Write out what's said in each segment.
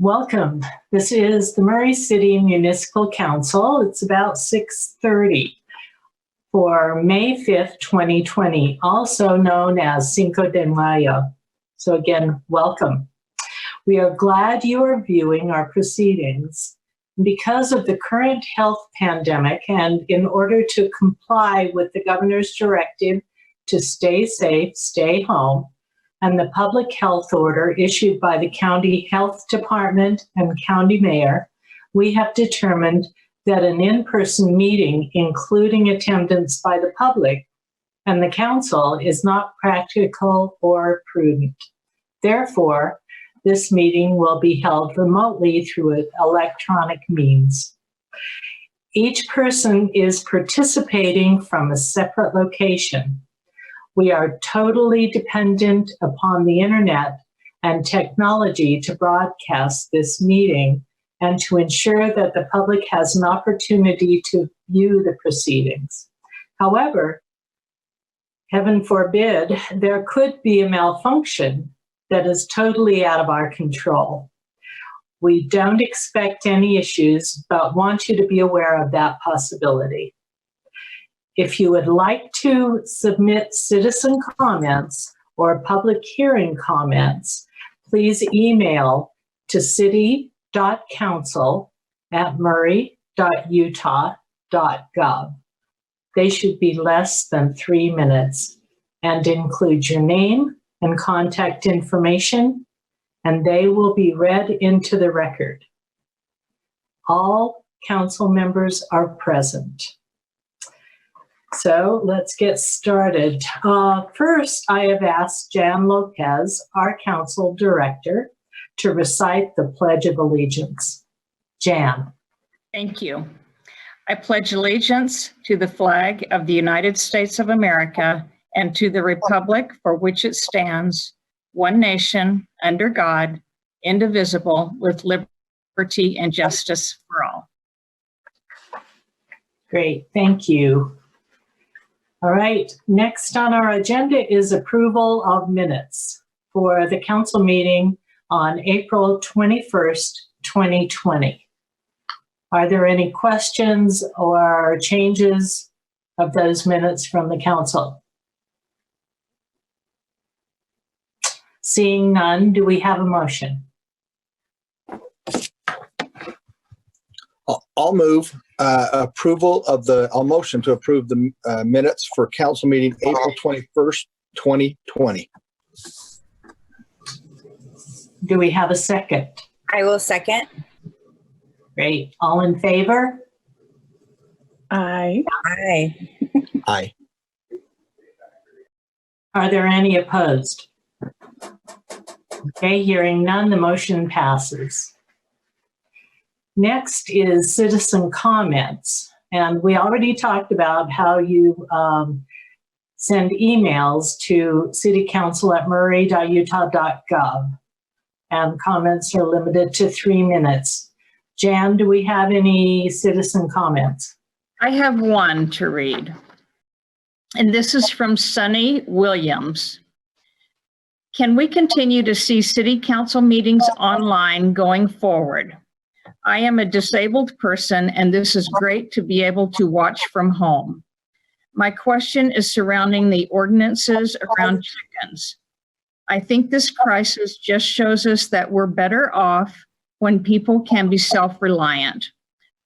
Welcome. This is the Murray City Municipal Council. It's about 6:30 for May 5th, 2020, also known as Cinco de Mayo. So again, welcome. We are glad you are viewing our proceedings. Because of the current health pandemic and in order to comply with the governor's directive to stay safe, stay home, and the public health order issued by the county health department and county mayor, we have determined that an in-person meeting, including attendance by the public and the council, is not practical or prudent. Therefore, this meeting will be held remotely through electronic means. Each person is participating from a separate location. We are totally dependent upon the internet and technology to broadcast this meeting and to ensure that the public has an opportunity to view the proceedings. However, heaven forbid, there could be a malfunction that is totally out of our control. We don't expect any issues, but want you to be aware of that possibility. If you would like to submit citizen comments or public hearing comments, please email to city.council@murray.utah.gov. They should be less than 3 minutes and include your name and contact information, and they will be read into the record. All council members are present. So let's get started. First, I have asked Jan Lopez, our council director, to recite the Pledge of Allegiance. Jan. Thank you. I pledge allegiance to the flag of the United States of America and to the republic for which it stands, one nation, under God, indivisible, with liberty and justice for all. Great, thank you. All right, next on our agenda is approval of minutes for the council meeting on April 21st, 2020. Are there any questions or changes of those minutes from the council? Seeing none, do we have a motion? I'll move I'll motion to approve the minutes for council meeting April 21st, 2020. Do we have a second? I will second. Great. All in favor? Aye. Aye. Aye. Are there any opposed? Okay, hearing none, the motion passes. Next is citizen comments. And we already talked about how you send emails to citycouncil@murray.utah.gov. And comments are limited to 3 minutes. Jan, do we have any citizen comments? I have one to read. And this is from Sunny Williams. Can we continue to see city council meetings online going forward? I am a disabled person, and this is great to be able to watch from home. My question is surrounding the ordinances around chickens. I think this crisis just shows us that we're better off when people can be self-reliant.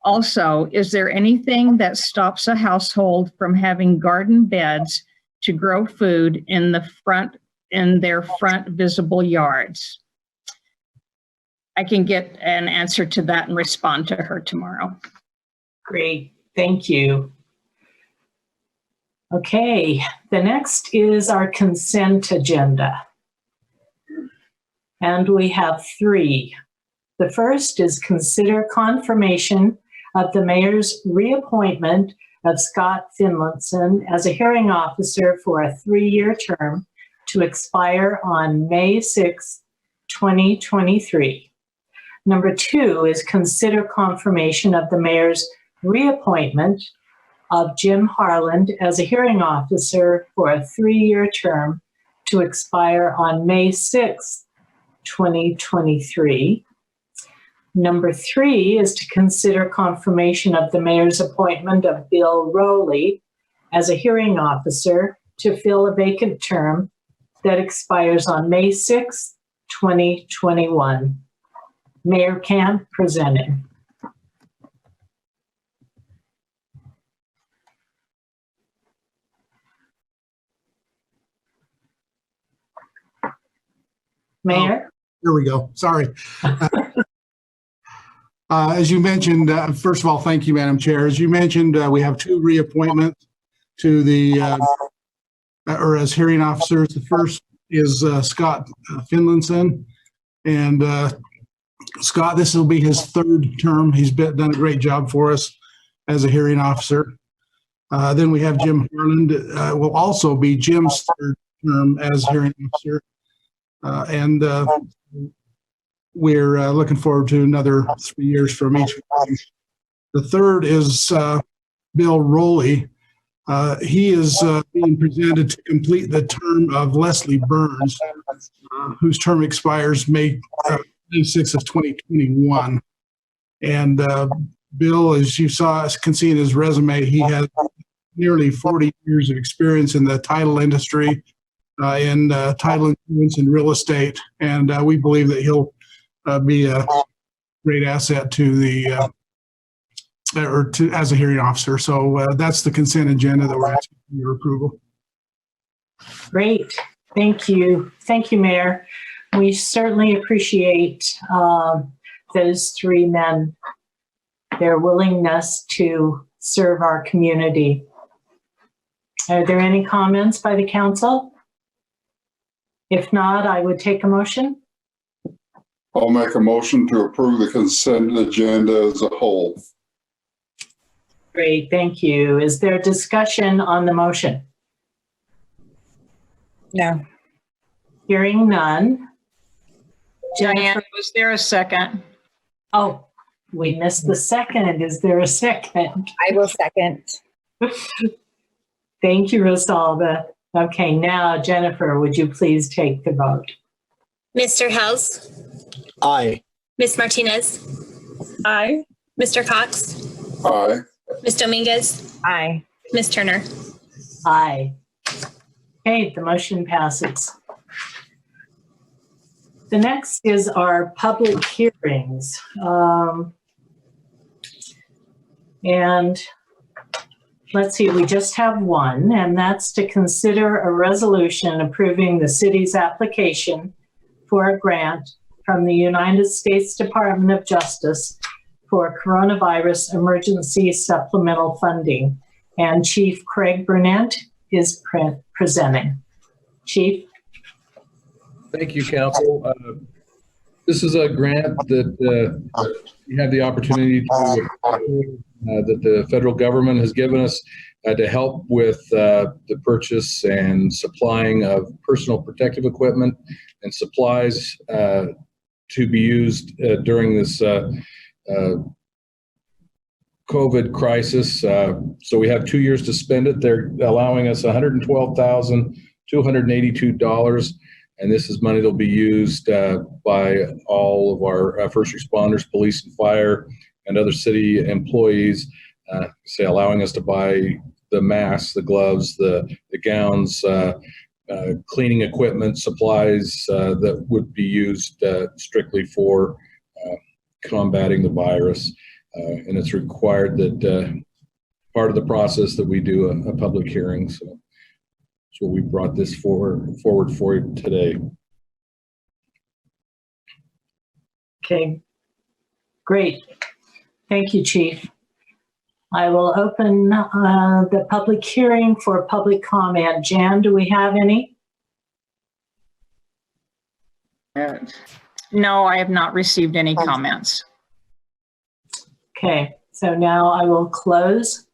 Also, is there anything that stops a household from having garden beds to grow food in their front visible yards? I can get an answer to that and respond to her tomorrow. Great, thank you. Okay, the next is our consent agenda. And we have 3. The first is consider confirmation of the mayor's reappointment of Scott Finlinson as a hearing officer for a 3-year term to expire on May 6, 2023. Number 2 is consider confirmation of the mayor's reappointment of Jim Harland as a hearing officer for a 3-year term to expire on May 6, 2023. Number 3 is to consider confirmation of the mayor's appointment of Bill Rowley as a hearing officer to fill a vacant term that expires on May 6, 2021. Mayor Camp presenting. Mayor? There we go. Sorry. As you mentioned, first of all, thank you, Madam Chair. As you mentioned, we have 2 reappointments to the, or as hearing officers. The first is Scott Finlinson. And Scott, this will be his 3rd term. He's done a great job for us as a hearing officer. Then we have Jim Harland, will also be Jim's 3rd term as hearing officer. We're looking forward to another 3 years from each of them. The 3rd is Bill Rowley. He is being presented to complete the term of Leslie Burns, whose term expires May 6th of 2021. And Bill, as you can see in his resume, he has nearly 40 years of experience in the title industry, in title insurance and real estate. And we believe that he'll be a great asset to the, as a hearing officer. So that's the consent agenda that we're asking for your approval. Great. Thank you. Thank you, Mayor. We certainly appreciate those 3 men, their willingness to serve our community. Are there any comments by the council? If not, I would take a motion. I'll make a motion to approve the consent agenda as a whole. Great, thank you. Is there discussion on the motion? No. Hearing none. Diane, was there a second? Oh, we missed the second. Is there a second? I will second. Thank you, Rosalba. Okay, now Jennifer, would you please take the vote? Mr. Hels, Aye. Ms. Martinez, Aye. Mr. Cox, Aye. Ms. Dominguez, Aye. Ms. Turner. Aye. Okay, the motion passes. The next is our public hearings. And let's see, we just have one, and that's to consider a resolution approving the city's application for a grant from the United States Department of Justice for coronavirus emergency supplemental funding. And Chief Craig Burnett is presenting. Chief? Thank you, Council. This is a grant that we have the opportunity to that the federal government has given us to help with the purchase and supplying of personal protective equipment and supplies to be used during this COVID crisis. So we have 2 years to spend it. They're allowing us $112,282. And this is money that will be used by all of our first responders, police and fire, and other city employees, allowing us to buy the masks, the gloves, the gowns, cleaning equipment, supplies that would be used strictly for combating the virus. And it's required that part of the process that we do a public hearing. So we brought this forward for you today. Okay, great. Thank you, Chief. I will open the public hearing for public comment. Jan, do we have any? No, I have not received any comments. Okay, so now I will close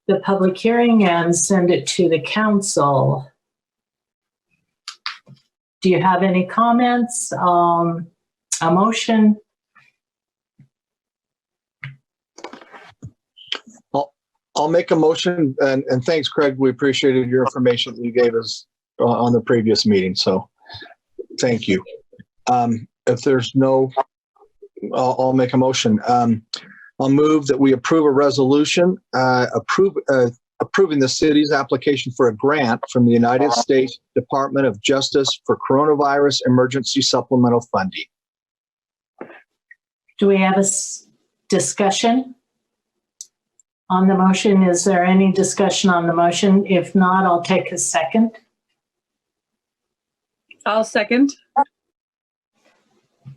the public hearing and send it to the council. Do you have any comments? A motion? I'll make a motion, and thanks, Craig. We appreciated your information that you gave us on the previous meeting, so thank you. If there's no I'll make a motion. I'll move that we approve a resolution approving the city's application for a grant from the United States Department of Justice for coronavirus emergency supplemental funding. Do we have a discussion on the motion? Is there any discussion on the motion? If not, I'll take a second. I'll second.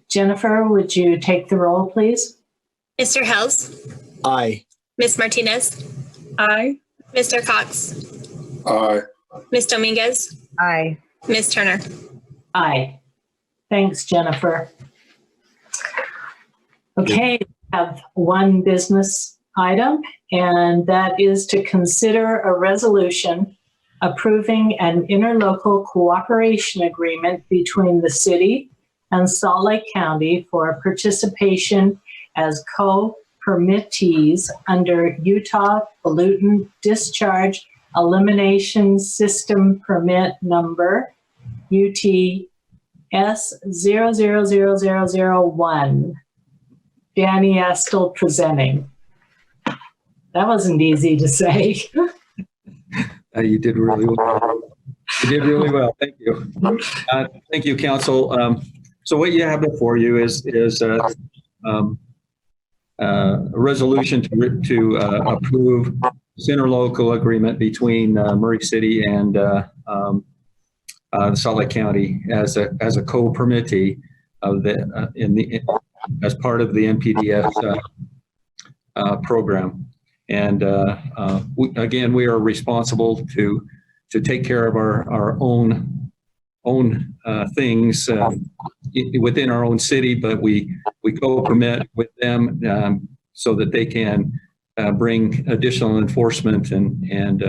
Jennifer, would you take the roll, please? Mr. Hells, Aye. Ms. Martinez, Aye. Mr. Cox, Aye. Ms. Dominguez, Aye. Ms. Turner. Aye. Thanks, Jennifer. Okay, we have one business item, and that is to consider a resolution approving an interlocal cooperation agreement between the city and Salt Lake County for participation as co-permittees under Utah Pollutant Discharge Elimination System Permit Number UTS 000001. Danny Astle presenting. That wasn't easy to say. You did really well. You did really well. Thank you. Thank you, Council. So what you have before you is a resolution to approve this interlocal agreement between Murray City and Salt Lake County as a co-permittee of as part of the NPDS program. And again, we are responsible to take care of our own things within our own city, but we co-permit with them so that they can bring additional enforcement and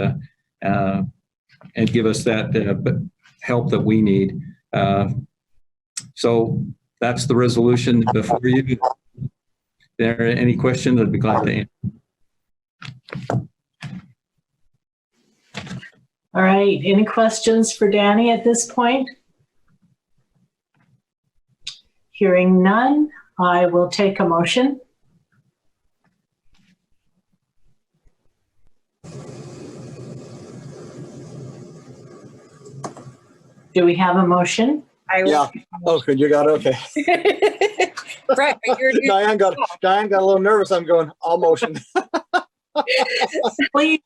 give us that help that we need. So that's the resolution before you. If there are any questions, I'd be glad to answer. All right, any questions for Danny at this point? Hearing none, I will take a motion. Do we have a motion? Yeah. Oh, good. You got it. Okay. Right, but you're Diane got a little nervous. I'm going, I'll motion. Please.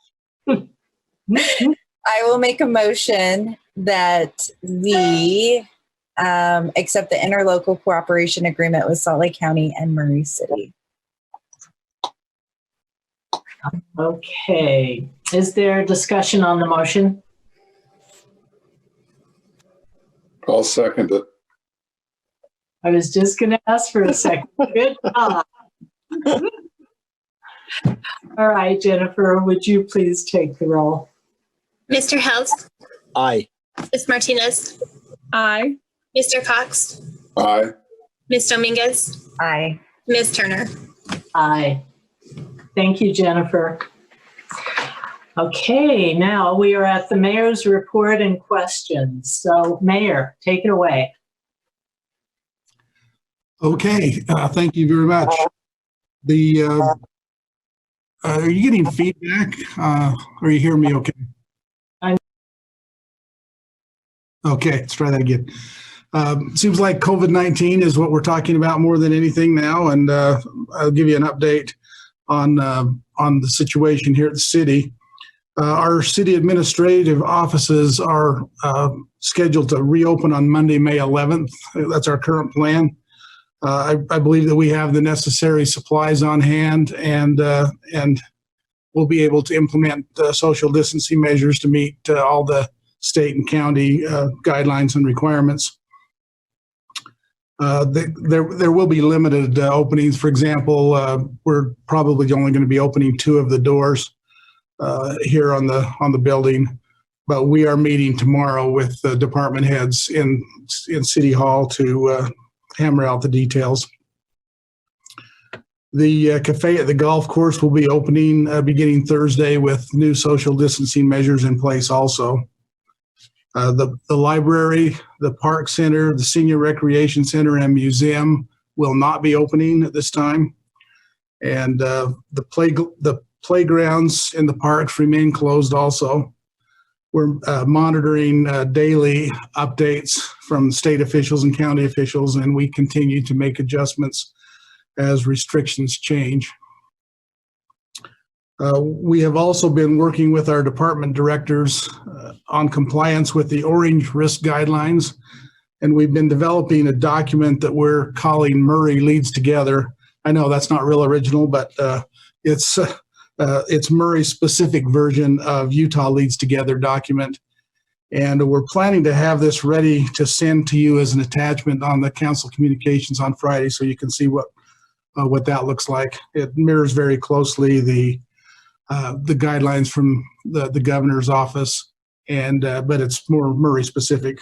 I will make a motion that we accept the interlocal cooperation agreement with Salt Lake County and Murray City. Okay. Is there discussion on the motion? I'll second it. I was just going to ask for a second. Good job. All right, Jennifer, would you please take the roll? Mr. Hells, Aye. Ms. Martinez, Aye. Mr. Cox, Aye. Ms. Dominguez, Aye. Ms. Turner. Aye. Thank you, Jennifer. Okay, now we are at the mayor's report and questions. So, Mayor, take it away. Okay, thank you very much. Are you getting feedback? Are you hearing me okay? Okay, let's try that again. Seems like COVID-19 is what we're talking about more than anything now, and I'll give you an update on the situation here at the city. Our city administrative offices are scheduled to reopen on Monday, May 11th. That's our current plan. I believe that we have the necessary supplies on hand, and we'll be able to implement social distancing measures to meet all the state and county guidelines and requirements. There will be limited openings. For example, we're probably only going to be opening 2 of the doors here on the building, but we are meeting tomorrow with the department heads in City Hall to hammer out the details. The cafe at the golf course will be opening beginning Thursday with new social distancing measures in place also. The library, the park center, the senior recreation center and museum will not be opening at this time. And the playgrounds in the parks remain closed also. We're monitoring daily updates from state officials and county officials, and we continue to make adjustments as restrictions change. We have also been working with our department directors on compliance with the Orange Risk Guidelines, and we've been developing a document that we're calling Murray Leads Together. I know that's not real original, but it's Murray's specific version of Utah Leads Together document. And we're planning to have this ready to send to you as an attachment on the council communications on Friday, so you can see what that looks like. It mirrors very closely the guidelines from the governor's office, and but it's more Murray specific.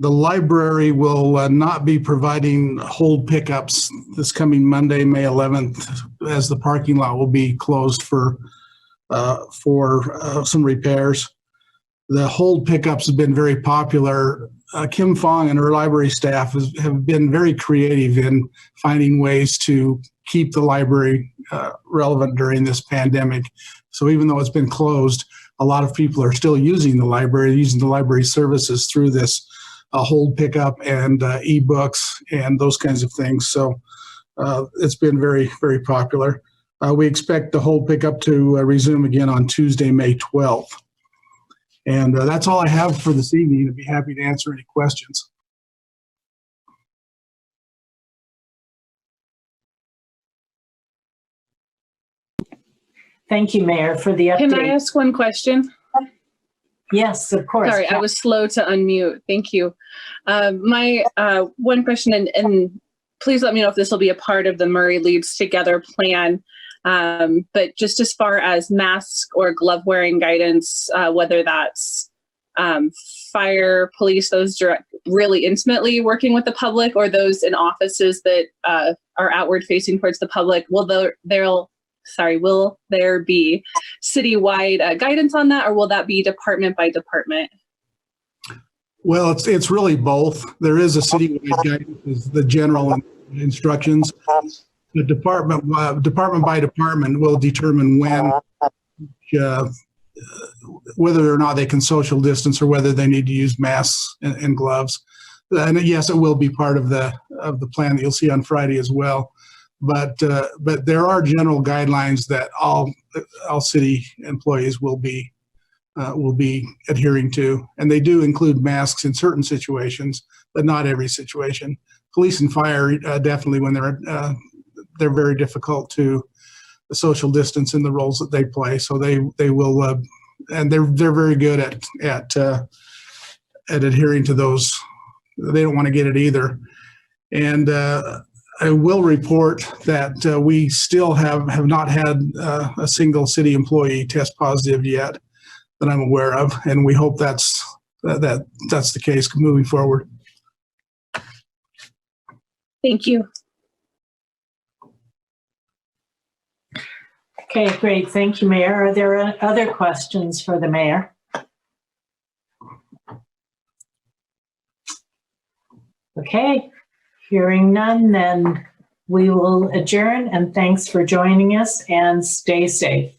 The library will not be providing hold pickups this coming Monday, May 11th, as the parking lot will be closed for some repairs. The hold pickups have been very popular. Kim Fong and her library staff have been very creative in finding ways to keep the library relevant during this pandemic. So even though it's been closed, a lot of people are still using the library services through this hold pickup and ebooks and those kinds of things. So it's been very, very popular. We expect the hold pickup to resume again on Tuesday, May 12th. And that's all I have for this evening. I'd be happy to answer any questions. Thank you, Mayor, for the update. Can I ask one question? Yes, of course. Sorry, I was slow to unmute. Thank you. My one question, and please let me know if this will be a part of the Murray Leads Together plan, but just as far as mask or glove wearing guidance, whether that's fire, police, those really intimately working with the public, or those in offices that are outward facing towards the public, will there be citywide guidance on that, or will that be department by department? Well, it's really both. There is a citywide guidance, the general instructions. The department by department will determine when, whether or not they can social distance or whether they need to use masks and gloves. And yes, it will be part of the plan that you'll see on Friday as well. But there are general guidelines that all city employees will be adhering to, and they do include masks in certain situations, but not every situation. Police and fire definitely, when they're very difficult to social distance in the roles that they play, so they will, and they're very good at adhering to those. They don't want to get it either, and. I will report that we still have not had a single city employee test positive yet that I'm aware of, and we hope that's the case moving forward. Thank you. Okay, great. Thank you, Mayor. Are there other questions for the mayor? Okay. Hearing none, then we will adjourn, and thanks for joining us, and stay safe.